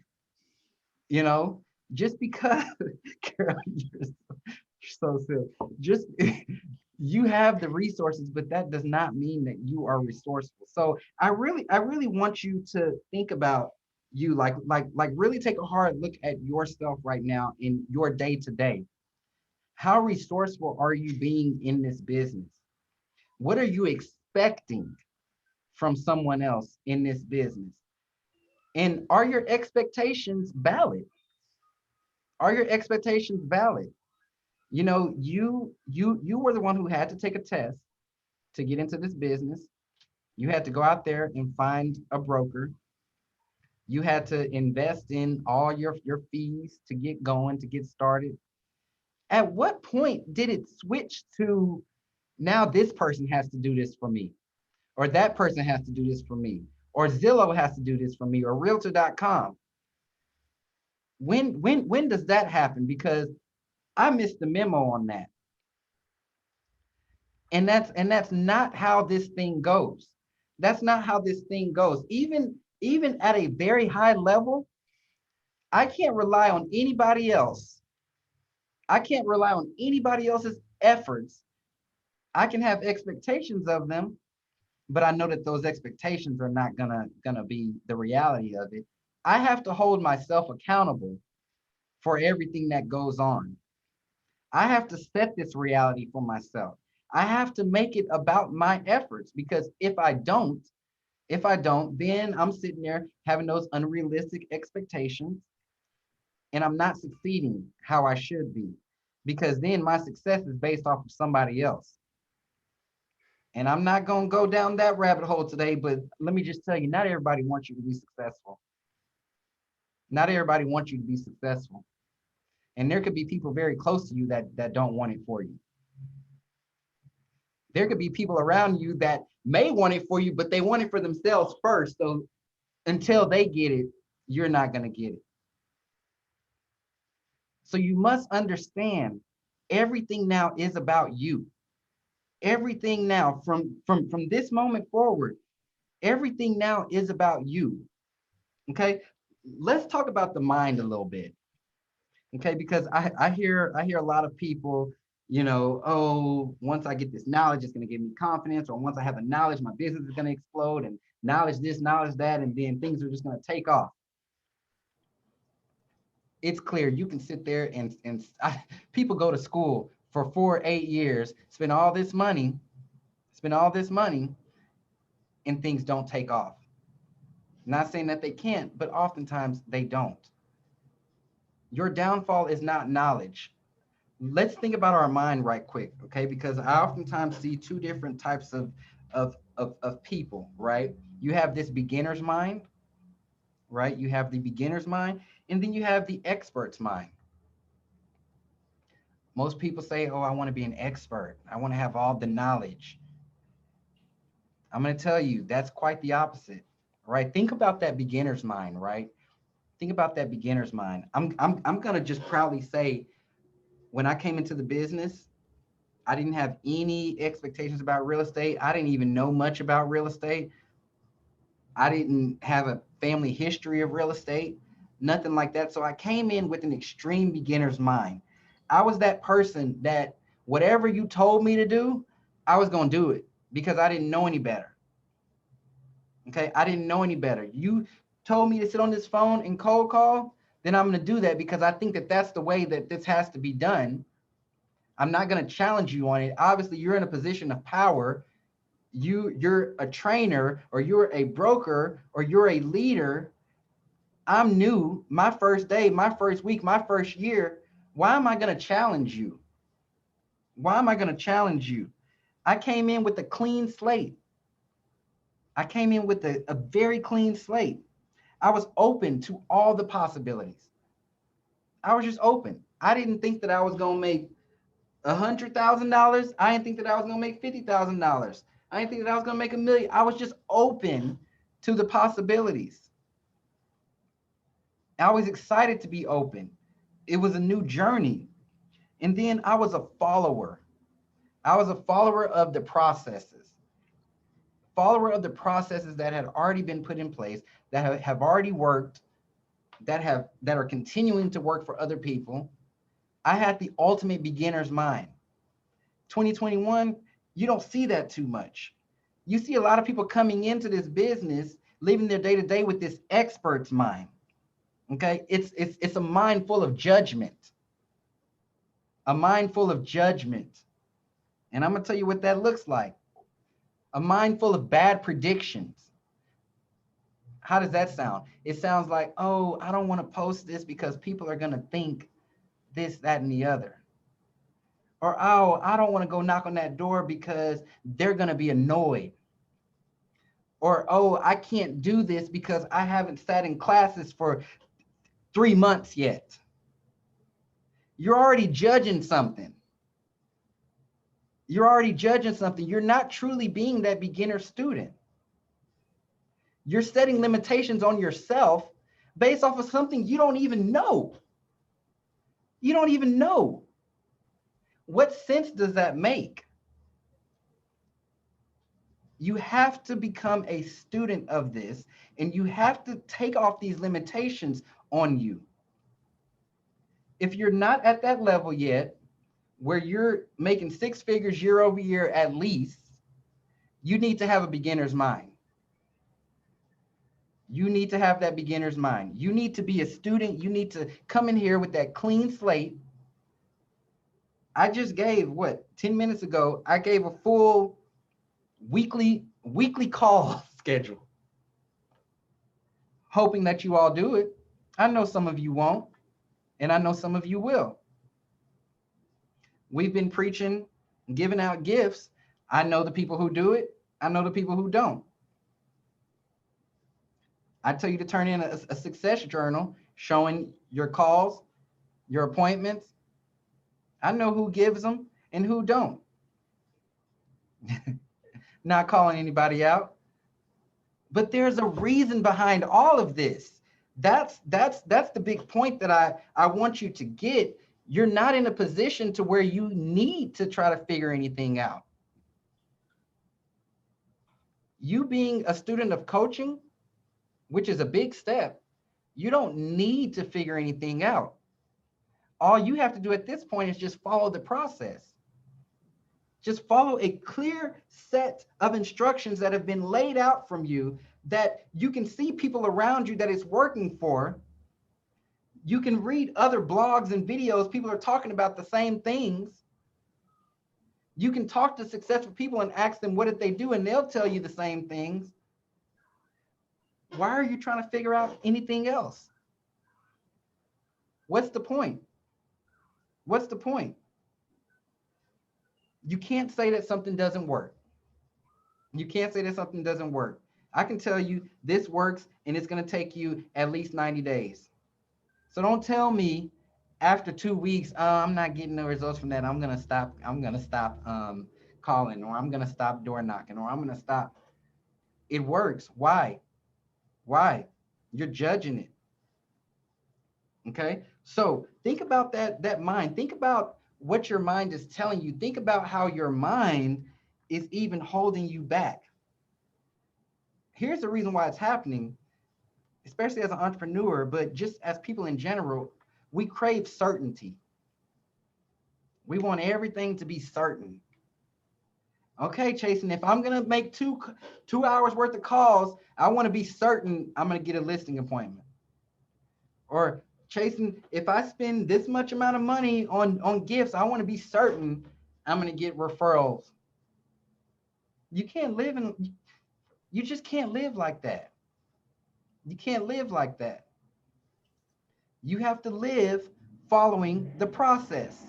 Just because, girl, you're so silly. Just you have the resources, but that does not mean that you are resourceful. So I really want you to think about you, like really take a hard look at yourself right now in your day to day. How resourceful are you being in this business? What are you expecting from someone else in this business? And are your expectations valid? Are your expectations valid? You know, you were the one who had to take a test to get into this business. You had to go out there and find a broker. You had to invest in all your fees to get going, to get started. At what point did it switch to now this person has to do this for me, or that person has to do this for me, or Zillow has to do this for me, or Realtor.com? When does that happen? Because I missed the memo on that. And that's not how this thing goes. That's not how this thing goes. Even at a very high level, I can't rely on anybody else. I can't rely on anybody else's efforts. I can have expectations of them, but I know that those expectations are not gonna be the reality of it. I have to hold myself accountable for everything that goes on. I have to set this reality for myself. I have to make it about my efforts, because if I don't, then I'm sitting there having those unrealistic expectations and I'm not succeeding how I should be, because then my success is based off of somebody else. And I'm not going to go down that rabbit hole today, but let me just tell you, not everybody wants you to be successful. Not everybody wants you to be successful. And there could be people very close to you that don't want it for you. There could be people around you that may want it for you, but they want it for themselves first. So until they get it, you're not going to get it. So you must understand, everything now is about you. Everything now from this moment forward, everything now is about you. Okay, let's talk about the mind a little bit. Okay, because I hear a lot of people, you know, oh, once I get this knowledge, it's going to give me confidence, or once I have the knowledge, my business is going to explode, and knowledge this, knowledge that, and then things are just going to take off. It's clear you can sit there and people go to school for 4 or 8 years, spend all this money, and things don't take off. Not saying that they can't, but oftentimes they don't. Your downfall is not knowledge. Let's think about our mind right quick, okay? Because I oftentimes see two different types of people, right? You have this beginner's mind, right? You have the beginner's mind, and then you have the expert's mind. Most people say, oh, I want to be an expert. I want to have all the knowledge. I'm going to tell you, that's quite the opposite, right? Think about that beginner's mind, right? Think about that beginner's mind. I'm going to just proudly say, when I came into the business, I didn't have any expectations about real estate. I didn't even know much about real estate. I didn't have a family history of real estate, nothing like that. So I came in with an extreme beginner's mind. I was that person that whatever you told me to do, I was going to do it because I didn't know any better. Okay, I didn't know any better. You told me to sit on this phone and cold call, then I'm going to do that because I think that that's the way that this has to be done. I'm not going to challenge you on it. Obviously, you're in a position of power. You're a trainer, or you're a broker, or you're a leader. I'm new, my first day, my first week, my first year. Why am I going to challenge you? Why am I going to challenge you? I came in with a clean slate. I came in with a very clean slate. I was open to all the possibilities. I was just open. I didn't think that I was going to make $100,000. I didn't think that I was going to make $50,000. I didn't think that I was going to make $1 million. I was just open to the possibilities. I was excited to be open. It was a new journey. And then I was a follower. I was a follower of the processes. Follower of the processes that had already been put in place, that have already worked, that are continuing to work for other people. I had the ultimate beginner's mind. 2021, you don't see that too much. You see a lot of people coming into this business, living their day-to-day with this expert's mind. Okay, it's a mind full of judgment. A mind full of judgment. And I'm gonna tell you what that looks like. A mind full of bad predictions. How does that sound? It sounds like, oh, I don't want to post this because people are gonna think this, that, and the other. Or, oh, I don't want to go knock on that door because they're going to be annoyed. Or, oh, I can't do this because I haven't sat in classes for 3 months yet. You're already judging something. You're already judging something. You're not truly being that beginner student. You're setting limitations on yourself based off of something you don't even know. You don't even know. What sense does that make? You have to become a student of this, and you have to take off these limitations on you. If you're not at that level yet, where you're making 6 figures year over year at least, you need to have a beginner's mind. You need to have that beginner's mind. You need to be a student. You need to come in here with that clean slate. I just gave, 10 minutes ago, I gave a full weekly call schedule, hoping that you all do it. I know some of you won't, and I know some of you will. We've been preaching, giving out gifts. I know the people who do it. I know the people who don't. I tell you to turn in a success journal showing your calls, your appointments. I know who gives them and who don't. Not calling anybody out. But there's a reason behind all of this. That's the big point that I want you to get. You're not in a position to where you need to try to figure anything out. You being a student of coaching, which is a big step, you don't need to figure anything out. All you have to do at this point is just follow the process. Just follow a clear set of instructions that have been laid out from you, that you can see people around you that it's working for. You can read other blogs and videos. People are talking about the same things. You can talk to successful people and ask them, what did they do? And they'll tell you the same things. Why are you trying to figure out anything else? What's the point? What's the point? You can't say that something doesn't work. You can't say that something doesn't work. I can tell you this works, and it's going to take you at least 90 days. So don't tell me after 2 weeks, I'm not getting no results from that. I'm going to stop calling, or I'm going to stop door knocking, or I'm going to stop. It works. Why? Why? You're judging it. Okay? So think about that mind. Think about what your mind is telling you. Think about how your mind is even holding you back. Here's the reason why it's happening, especially as an entrepreneur, but just as people in general. We crave certainty. We want everything to be certain. Okay, Chasen, if I'm going to make two hours worth of calls, I want to be certain I'm going to get a listing appointment. Or Chasen, if I spend this much amount of money on gifts, I want to be certain I'm going to get referrals. You just can't live like that. You can't live like that. You have to live following the process.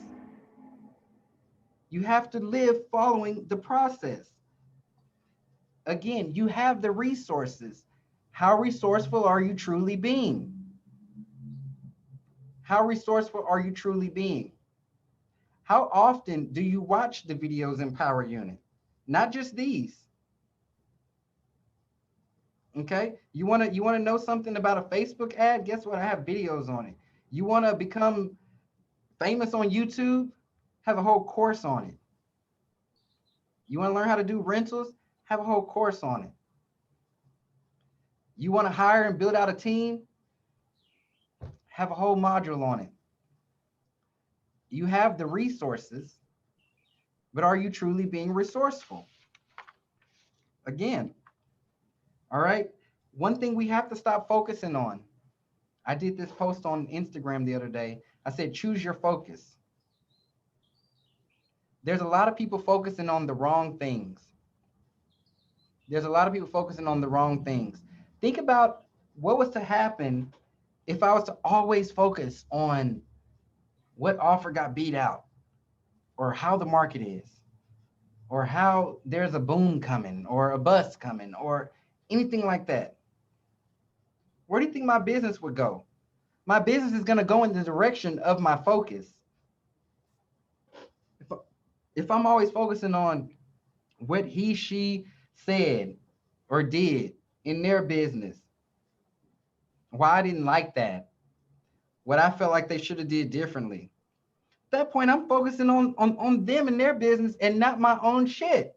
You have to live following the process. Again, you have the resources. How resourceful are you truly being? How resourceful are you truly being? How often do you watch the videos in Power Unit? Not just these. Okay, you want to know something about a Facebook ad? Guess what? I have videos on it. You want to become famous on YouTube? Have a whole course on it. You want to learn how to do rentals? Have a whole course on it. You want to hire and build out a team? Have a whole module on it. You have the resources, but are you truly being resourceful? Again, all right. One thing we have to stop focusing on. I did this post on Instagram the other day. I said, choose your focus. There's a lot of people focusing on the wrong things. There's a lot of people focusing on the wrong things. Think about what was to happen if I was to always focus on what offer got beat out, or how the market is, or how there's a boom coming, or a bust coming, or anything like that. Where do you think my business would go? My business is going to go in the direction of my focus. If I'm always focusing on what he, she said or did in their business, why I didn't like that, what I felt like they should have did differently. At that point, I'm focusing on them and their business and not my own shit.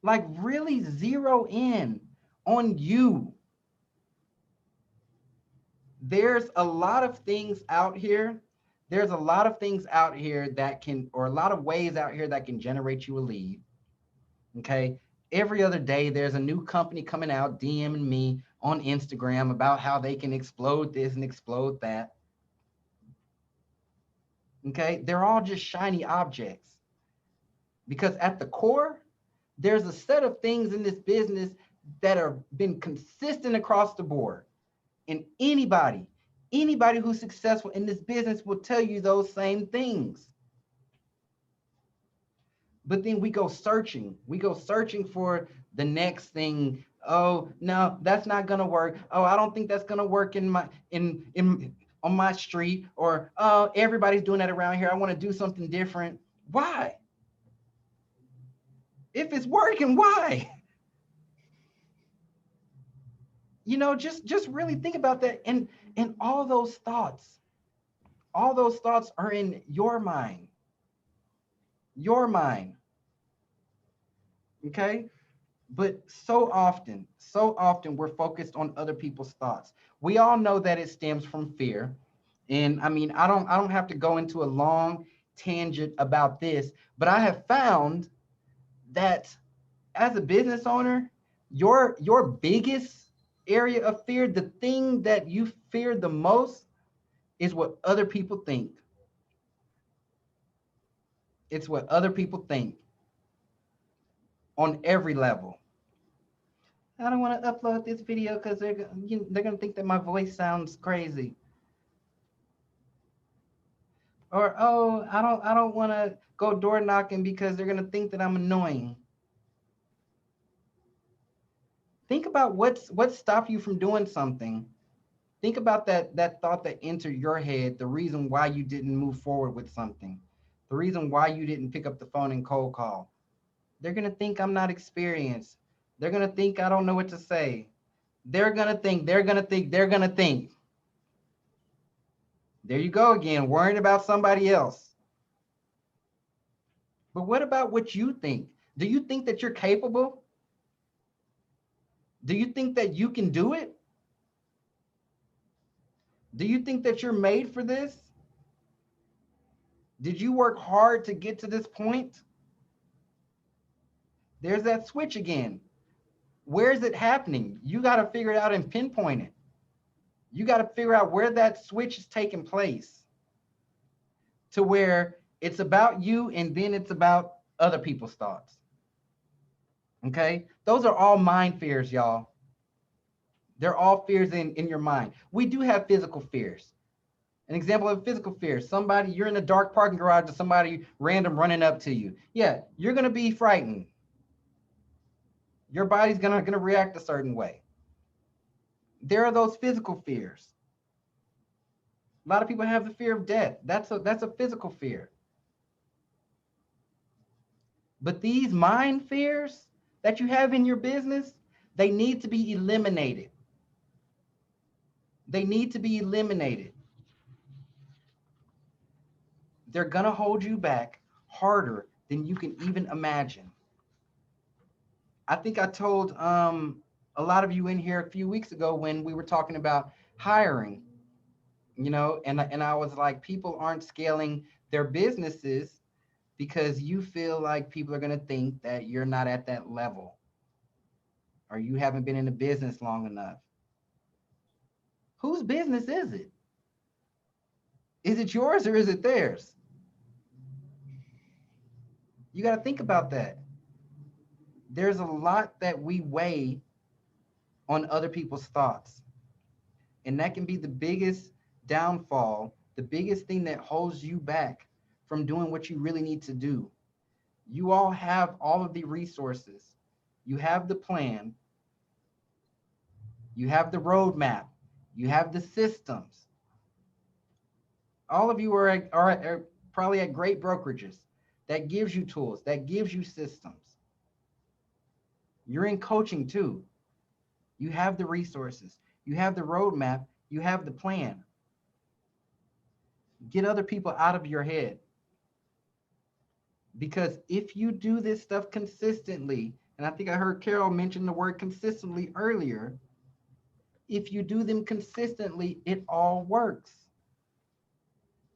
Like really zero in on you. There's a lot of things out here. There's a lot of things out here that can, or a lot of ways out here that can generate you a lead. Okay. Every other day, there's a new company coming out, DMing me on Instagram about how they can explode this and explode that. Okay. They're all just shiny objects. Because at the core, there's a set of things in this business that are been consistent across the board. And anybody who's successful in this business will tell you those same things. But then we go searching for the next thing. Oh, no, that's not gonna work. Oh, I don't think that's gonna work on my street. Or, oh, everybody's doing that around here. I want to do something different. Why? If it's working, why? You know, just really think about that. And all those thoughts are in your mind. Your mind. Okay? But so often we're focused on other people's thoughts. We all know that it stems from fear. And I mean, I don't have to go into a long tangent about this, but I have found that as a business owner, your biggest area of fear, the thing that you fear the most, is what other people think. It's what other people think on every level. I don't want to upload this video because they're going to think that my voice sounds crazy. Or, oh, I don't want to go door knocking because they're going to think that I'm annoying. Think about what stopped you from doing something. Think about that thought that entered your head, the reason why you didn't move forward with something, the reason why you didn't pick up the phone and cold call. They're going to think I'm not experienced. They're going to think I don't know what to say. They're going to think. There you go again, worrying about somebody else. But what about what you think? Do you think that you're capable? Do you think that you can do it? Do you think that you're made for this? Did you work hard to get to this point? There's that switch again. Where is it happening? You got to figure it out and pinpoint it. You got to figure out where that switch is taking place to where it's about you and then it's about other people's thoughts. Okay? Those are all mind fears, y'all. They're all fears in your mind. We do have physical fears. An example of physical fear, you're in a dark parking garage or somebody random running up to you. Yeah, you're going to be frightened. Your body's going to react a certain way. There are those physical fears. A lot of people have the fear of death. That's a physical fear. But these mind fears that you have in your business, they need to be eliminated. They need to be eliminated. They're going to hold you back harder than you can even imagine. I think I told a lot of you in here a few weeks ago when we were talking about hiring, and I was like, people aren't scaling their businesses because you feel like people are going to think that you're not at that level or you haven't been in the business long enough. Whose business is it? Is it yours or is it theirs? You got to think about that. There's a lot that we weigh on other people's thoughts. And that can be the biggest downfall the biggest thing that holds you back from doing what you really need to do. You all have all of the resources. You have the plan. You have the roadmap. You have the systems. All of you are probably at great brokerages that gives you tools, that gives you systems. You're in coaching too. You have the resources. You have the roadmap. You have the plan. Get other people out of your head. Because if you do this stuff consistently, and I think I heard Carol mention the word consistently earlier, if you do them consistently, it all works.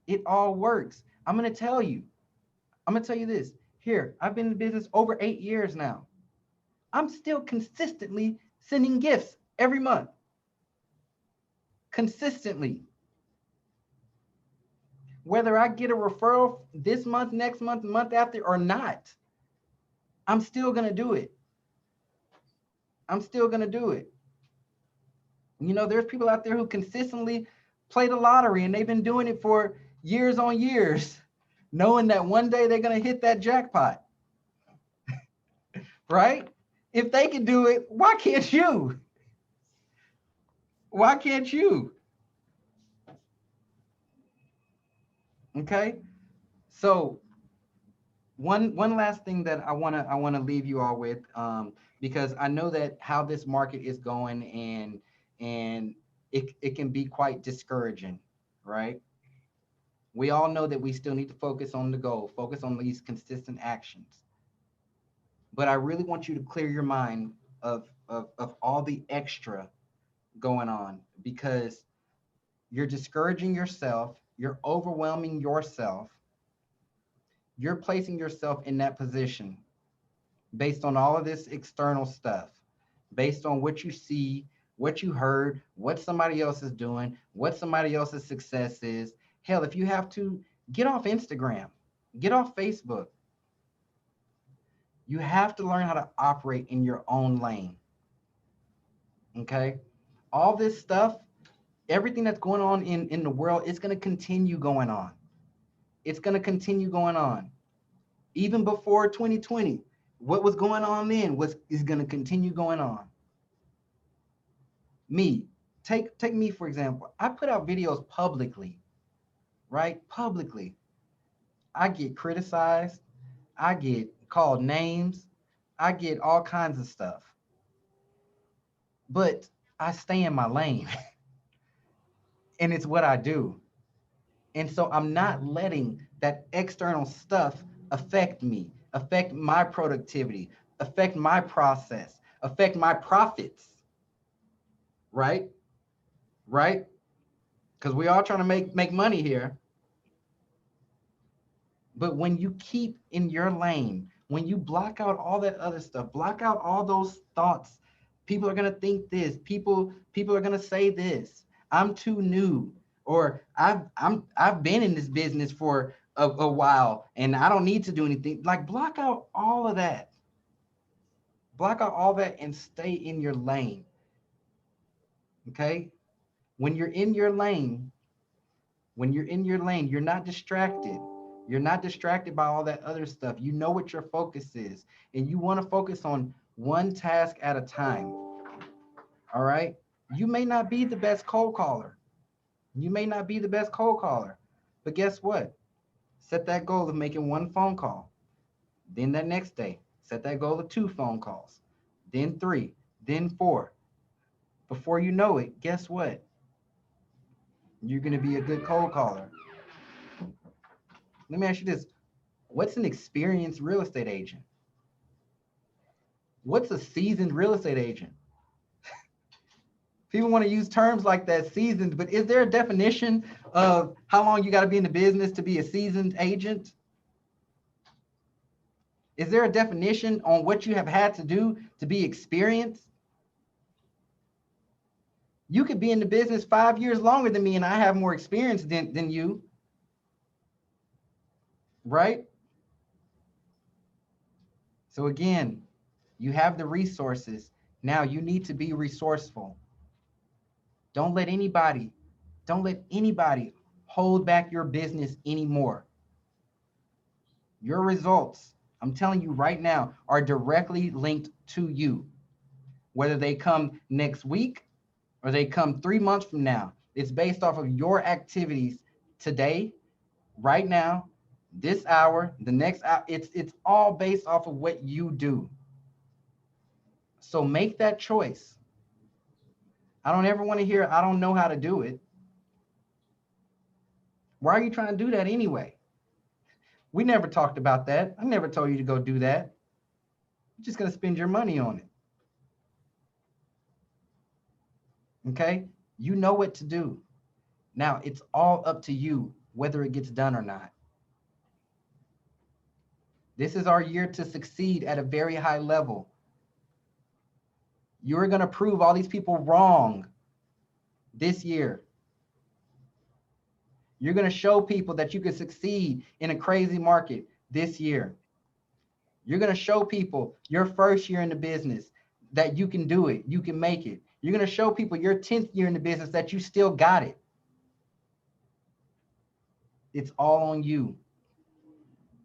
It all works. I'm going to tell you this. Here, I've been in business over 8 years now. I'm still consistently sending gifts every month. Consistently. Whether I get a referral this month, next month, the month after or not, I'm still going to do it. I'm still going to do it. You know, there's people out there who consistently play the lottery and they've been doing it for years on years, knowing that one day they're going to hit that jackpot. Right? If they can do it, why can't you? Why can't you? Okay? So one last thing that I want to leave you all with, because I know that how this market is going and it can be quite discouraging, right? We all know that we still need to focus on the goal, focus on these consistent actions. But I really want you to clear your mind of all the extra going on, because you're discouraging yourself, you're overwhelming yourself, you're placing yourself in that position based on all of this external stuff, based on what you see, what you heard, what somebody else is doing, what somebody else's success is. Hell, if you have to, get off Instagram, get off Facebook. You have to learn how to operate in your own lane. Okay? All this stuff, everything that's going on in the world is going to continue going on. It's going to continue going on. Even before 2020, what was going on then is going to continue going on. Me, take me for example. I put out videos publicly, right? Publicly. I get criticized. I get called names. I get all kinds of stuff. But I stay in my lane. And it's what I do. And so I'm not letting that external stuff affect me, affect my productivity, affect my process, affect my profits. Right? Right? Because we all trying to make money here. But when you keep in your lane, when you block out all that other stuff, block out all those thoughts, people are going to think this, people are going to say this, I'm too new, or I've been in this business for a while and I don't need to do anything. Like, block out all of that. Block out all that and stay in your lane. Okay? When you're in your lane, you're not distracted. You're not distracted by all that other stuff. You know what your focus is, and you want to focus on one task at a time. All right? You may not be the best cold caller. But guess what? Set that goal of making one phone call. Then that next day, set that goal of 2 phone calls. Then 3, then 4. Before you know it, guess what? You're going to be a good cold caller. Let me ask you this. What's an experienced real estate agent? What's a seasoned real estate agent? People want to use terms like that, seasoned, but is there a definition of how long you got to be in the business to be a seasoned agent? Is there a definition on what you have had to do to be experienced? You could be in the business 5 years longer than me and I have more experience than you. Right? So again, you have the resources. Now you need to be resourceful. Don't let anybody hold back your business anymore. Your results, I'm telling you right now, are directly linked to you. Whether they come next week or they come 3 months from now, it's based off of your activities today, right now, this hour, the next hour. It's all based off of what you do. So make that choice. I don't ever want to hear, I don't know how to do it. Why are you trying to do that anyway? We never talked about that. I never told you to go do that. You're just going to spend your money on it. Okay? You know what to do. Now, it's all up to you whether it gets done or not. This is our year to succeed at a very high level. You're going to prove all these people wrong this year. You're going to show people that you can succeed in a crazy market this year. You're going to show people your first year in the business that you can do it, you can make it. You're going to show people your 10th year in the business that you still got it. It's all on you.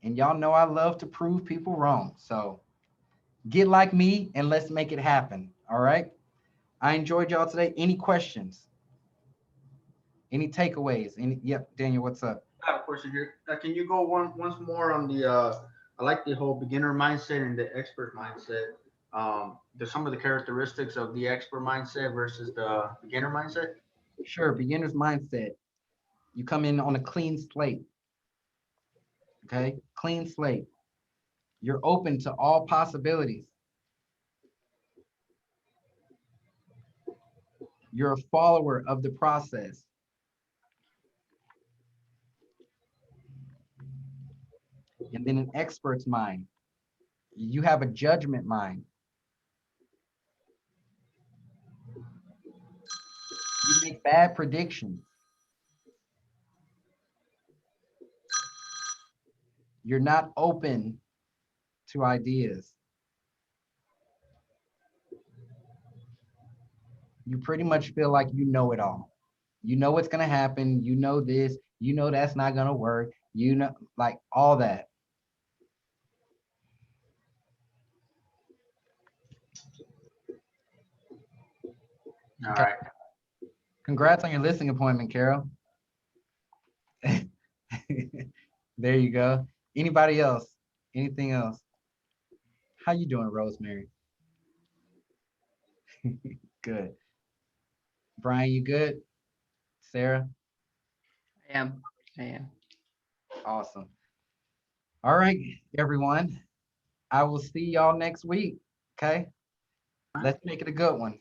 And y'all know I love to prove people wrong. So get like me and let's make it happen. All right. I enjoyed y'all today. Any questions? Any takeaways? Yep, Daniel, what's up? I have a question here. Can you go once more on the, I like the whole beginner mindset and the expert mindset. There's some of the characteristics of the expert mindset versus the beginner mindset. Sure, beginner's mindset. You come in on a clean slate. Okay, clean slate. You're open to all possibilities. You're a follower of the process. And then an expert's mind. You have a judgment mind. You make bad predictions. You're not open to ideas. You pretty much feel like you know it all. You know what's going to happen. You know this. You know that's not going to work. You know, like all that. All right. Congrats on your listing appointment, Carol. There you go. Anybody else? Anything else? How you doing, Rosemary? Good. Brian, you good? Sarah? I am. Awesome. All right, everyone. I will see y'all next week. Okay? Let's make it a good one.